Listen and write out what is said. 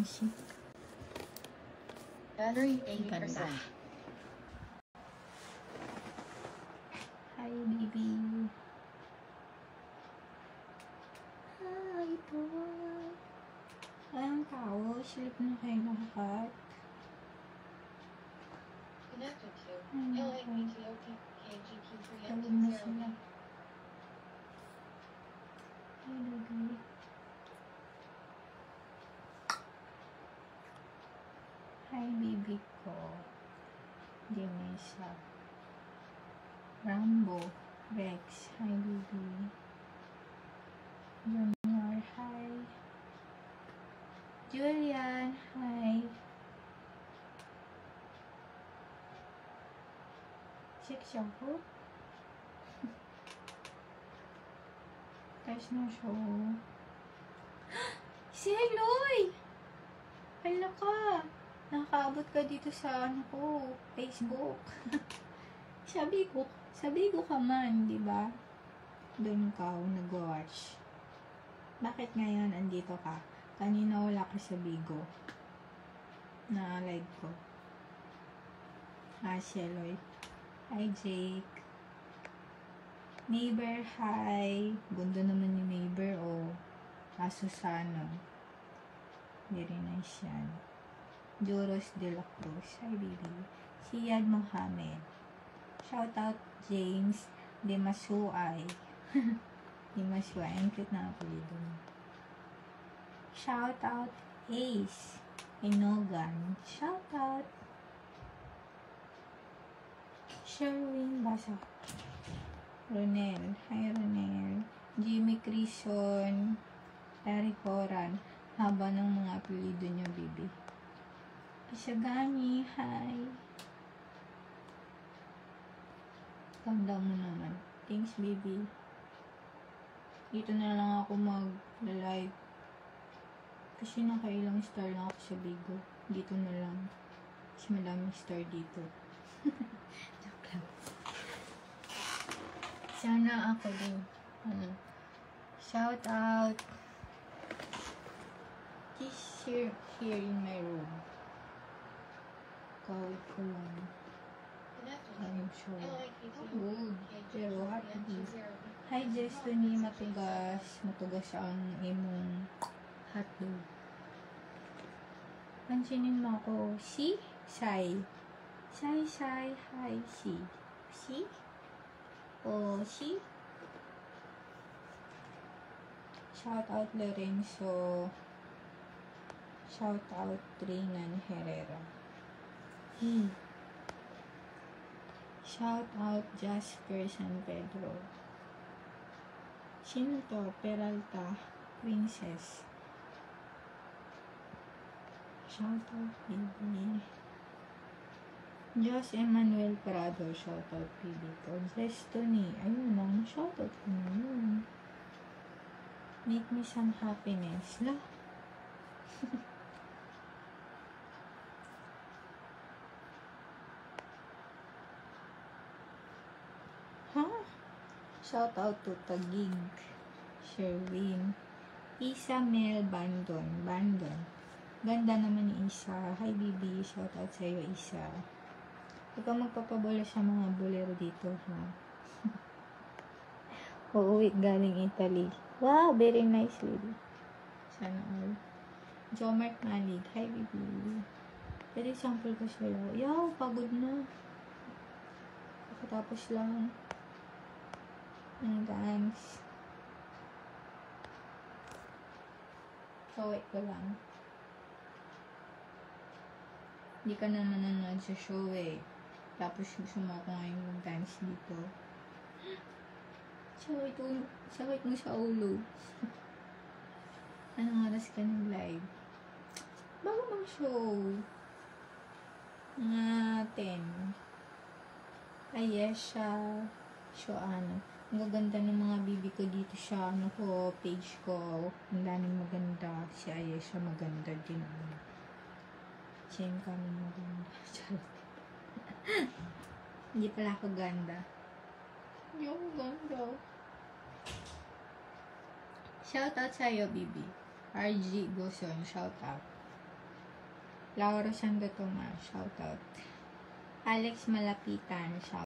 music. Battery Ganda. 80%. Hi, baby. Hi, boy. Ay, ang tao. Silip na kayo lahat. Connected to Ay, LAPTOP tawag na KGQ3M20. sila. Hi, baby. Hi, baby ko. Dimesa. Rambo. Rex. Hi, baby. Junior. Hi. Julian. Hi. Six ako. Guys na show. Si Eloy! Hala ka! Nakakaabot ka dito sa ano ko, Facebook. sabi ko ka man, di ba? Doon ka nag-watch. Bakit ngayon andito ka? Kanina wala ka sa Bigo. Na live ko. Si Eloy. Hi, Jake. Neighbor, hi. Ganda naman yung neighbor, oh. Susano. Very nice yan. Joros de la Cruz. Hi, baby. Siyad Mohammed. Shout out James Dimasuay. Dimasuay. Ang cute na apelido mo. Shout out Ace Inogan. Shout out Sherwin Basa. Ronel. Hi, Ronel. Jimmy Crison. Larry Coran. Haba ng mga apelido niyo, baby. Isagani. Hi. Ganda mo naman. Thanks, baby. Dito na lang ako mag-live. Kasi nakailang star lang ako sa Bigo. Dito na lang. Kasi madaming star dito. Joke lang. Sana ako din. Shout out. Just here in my room. Kawit ko lang. Connected I'm to sure. LAPTOP Good. Pero happy. KGQ3M20. Hi, Destiny. Matugas ang imong hotdog. Pansinin mo ako. Si? Sai. Sai. Hi, si. Si? O, si? Shout out Lorenzo. Shout out Trinan Herrera. Shout out Jasper San Pedro. Sino to? Peralta Princess. Shout out baby. Jos Emmanuel Prado. Shout out baby ko. Destiny. Ayun lang. Shout out ko na yun. Make me some happiness. La. Shout out to Tagig, Sherwin, Isa Mel Bandon. Ganda naman ni Isa. Hi, baby. Shout out sa'yo, Isa. Huwag kang magpapabola sa mga bolero dito, ha? Uuwi galing Italy. Wow, very nice lady. Sana all. Jomart Malig. Hi, baby. Pwede sample ko sa'yo. Yaw, pagod na. Tapos lang ng dance. So, wait ko lang. Hindi ka na nanonood sa show eh. Tapos gusto mo ako ngayon mag-dance dito. Sakit mo sa ulo. Anong oras ka nag-live? Bago bang show? Mga 10. Ayesha. Show ano. Ang gaganda ng mga bibi ko dito sa ano ko, page ko. Ang daming maganda. Si Ayesha maganda din. Same kami maganda. Hindi pala ako ganda. Hindi ako ganda. Shout out sa'yo, bibi. RG Goson, shout out. Laura Sandotomas, shoutout. Alex Malapitan, shoutout.